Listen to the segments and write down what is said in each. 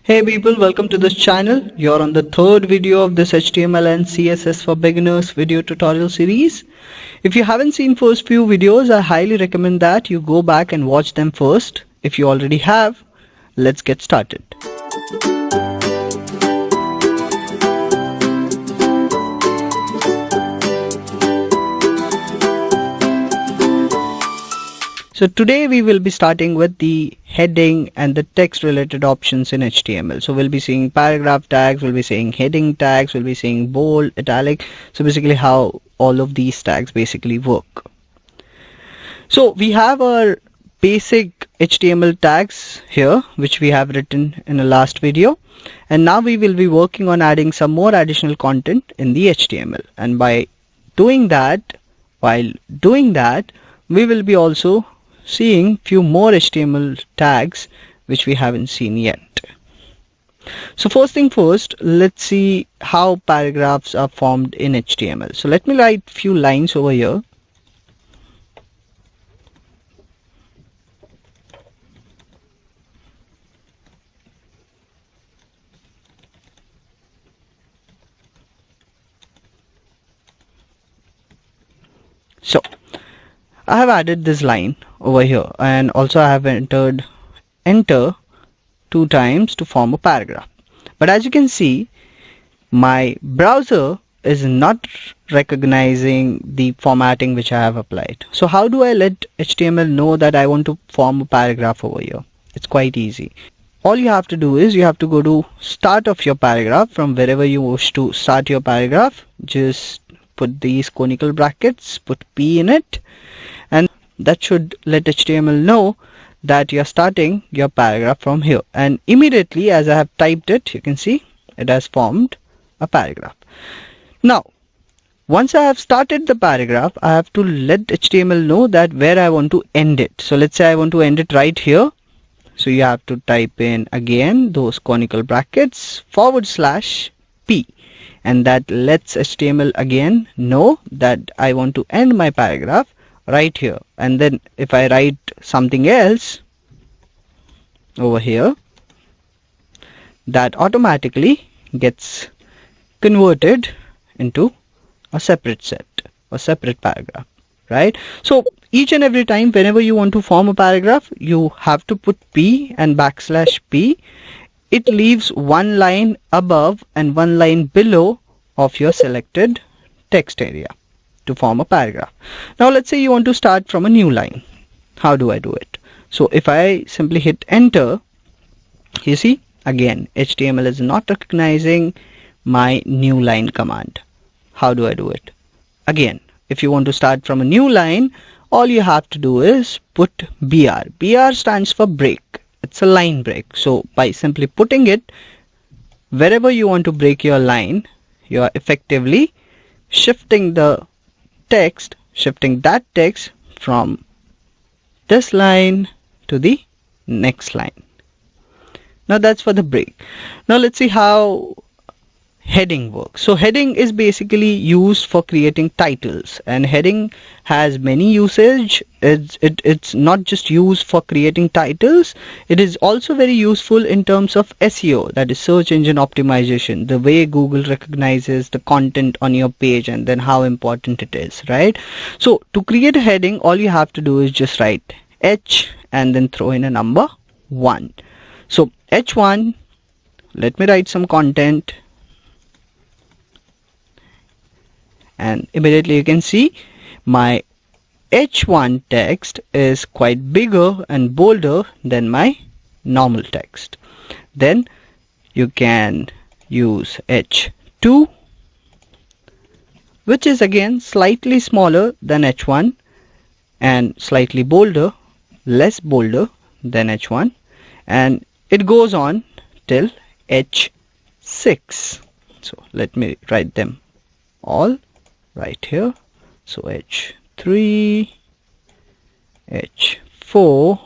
Hey people, welcome to this channel. You're on the third video of this HTML and CSS for beginners video tutorial series. If you haven't seen first few videos, I highly recommend that you go back and watch them first. If you already have, let's get started. So today we will be starting with the heading and the text related options in HTML. So we'll be seeing paragraph tags, we'll be seeing heading tags, we'll be seeing bold, italic. So basically how all of these tags basically work. So we have our basic HTML tags here, which we have written in the last video. And now we will be working on adding some more additional content in the HTML. And while doing that, we will be also seeing few more HTML tags which we haven't seen yet. So first thing first, let's see how paragraphs are formed in HTML. So let me write few lines over here. So I have added this line over here, and also I have entered enter 2 times to form a paragraph. But as you can see, my browser is not recognizing the formatting which I have applied. So how do I let HTML know that I want to form a paragraph over here? It's quite easy. All you have to do is you have to go to start of your paragraph. From wherever you wish to start your paragraph, just put these conical brackets, put P in it, and that should let HTML know that you're starting your paragraph from here. And immediately as I have typed it, you can see it has formed a paragraph. Now once I have started the paragraph, I have to let HTML know that where I want to end it. So let's say I want to end it right here. So you have to type in again those conical brackets /P, and that lets HTML again know that I want to end my paragraph right here. And then if I write something else over here, that automatically gets converted into a separate set or separate paragraph, right? So each and every time whenever you want to form a paragraph, you have to put P and /P. It leaves one line above and one line below of your selected text area to form a paragraph. Now let's say you want to start from a new line. How do I do it? So if I simply hit enter, you see again HTML is not recognizing my new line command. How do I do it? Again, if you want to start from a new line, all you have to do is put BR. BR stands for break. It's a line break. So by simply putting it wherever you want to break your line, you are effectively shifting that text from this line to the next line. Now that's for the break. Now let's see how heading works. So heading is basically used for creating titles, and heading has many usage. It's not just used for creating titles, it is also very useful in terms of SEO, that is search engine optimization, the way Google recognizes the content on your page and then how important it is, right? So to create a heading, all you have to do is just write H and then throw in a number 1. So H1, let me write some content, and immediately you can see my H1 text is quite bigger and bolder than my normal text. Then you can use H2, which is again slightly smaller than H1 and slightly bolder, less bolder than H1, and it goes on till H6. So let me write them all right here. So H3, H4,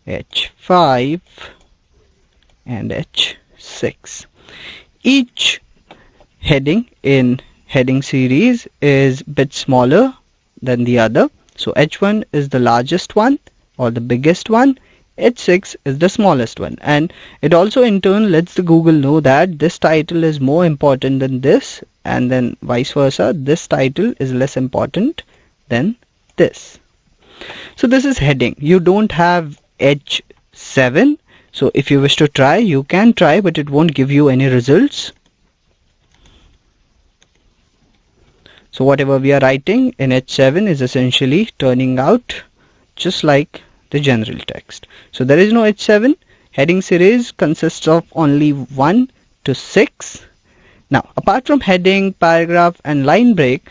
H5 and H6. Each heading in heading series is a bit smaller than the other. So H1 is the largest one or the biggest one, H6 is the smallest one, and it also in turn lets the Google know that this title is more important than this, and then vice versa, this title is less important than this. So this is heading. You don't have H7, so if you wish to try, you can try, but it won't give you any results. So whatever we are writing in H7 is essentially turning out just like the general text. So there is no H7. Heading series consists of only 1 to 6. Now, apart from heading, paragraph and line break,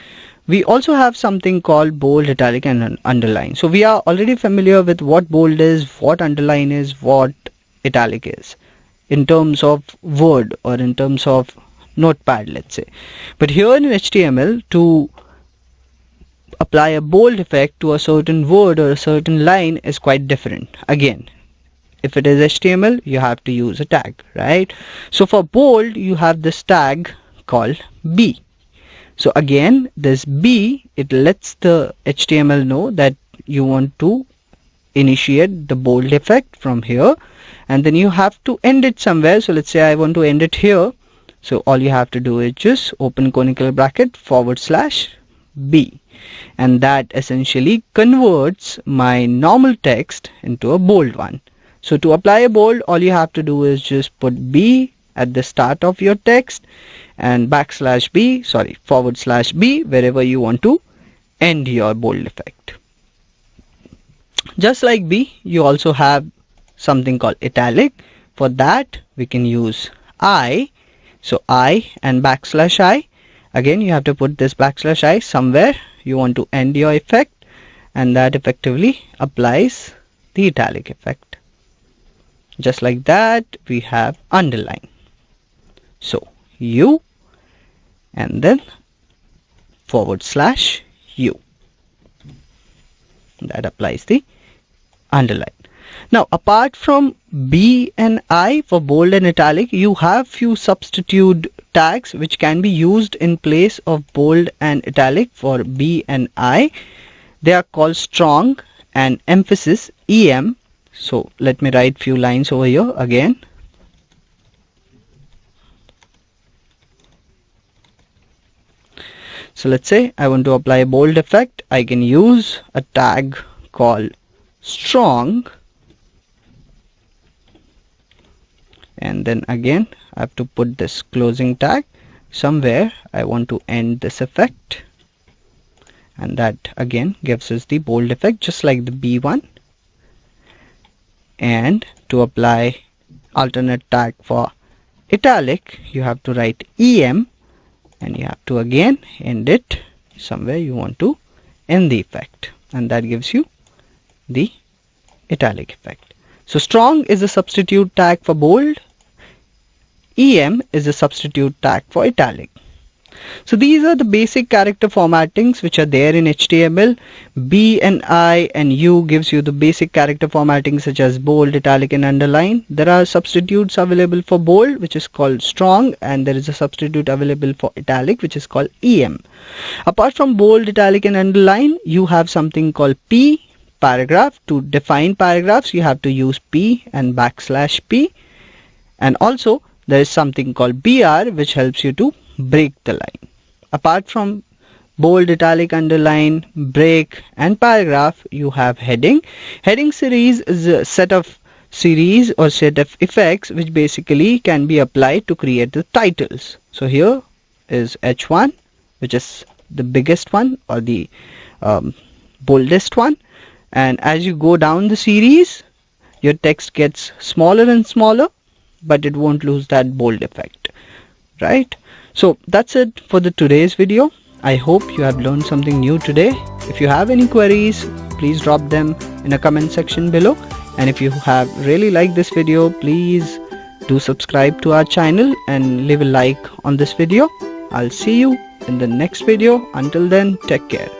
we also have something called bold, italic and underline. So we are already familiar with what bold is, what underline is, what italic is in terms of word or in terms of notepad, let's say. But here in HTML, to apply a bold effect to a certain word or a certain line is quite different. Again, if it is HTML, you have to use a tag, right? So for bold, you have this tag called B. So again, this B, it lets the HTML know that you want to initiate the bold effect from here, and then you have to end it somewhere. So let's say I want to end it here. So all you have to do is just open conical bracket /B, and that essentially converts my normal text into a bold one. So to apply a bold, all you have to do is just put B at the start of your text and /B wherever you want to end your bold effect. Just like B, you also have something called italic. For that, we can use I. So I and /I. Again, you have to put this /I somewhere you want to end your effect, and that effectively applies the italic effect. Just like that, we have underline. So U and then /U. That applies the underline. Now, apart from B and I for bold and italic, you have few substitute tags which can be used in place of bold and italic for B and I. They are called strong and emphasis, EM. So let me write few lines over here again. So let's say I want to apply a bold effect. I can use a tag called strong, and then again I have to put this closing tag somewhere I want to end this effect, and that again gives us the bold effect just like the B one. And to apply alternate tag for italic, you have to write EM, and you have to again end it somewhere you want to end the effect, and that gives you the italic effect. So strong is a substitute tag for bold, EM is a substitute tag for italic. So these are the basic character formattings which are there in HTML. B and I and U gives you the basic character formatting such as bold, italic and underline. There are substitutes available for bold, which is called strong, and there is a substitute available for italic, which is called EM. Apart from bold, italic and underline, you have something called P, paragraph. To define paragraphs, you have to use P and /P, and also there is something called BR, which helps you to break the line. Apart from bold, italic, underline, break and paragraph, you have heading. Heading series is a set of series or set of effects which basically can be applied to create the titles. So here is H1, which is the biggest one or the boldest one, and as you go down the series, your text gets smaller and smaller, but it won't lose that bold effect, right? So that's it for the today's video. I hope you have learned something new today. If you have any queries, please drop them in a comment section below, and if you have really liked this video, please do subscribe to our channel and leave a like on this video. I'll see you in the next video. Until then, take care.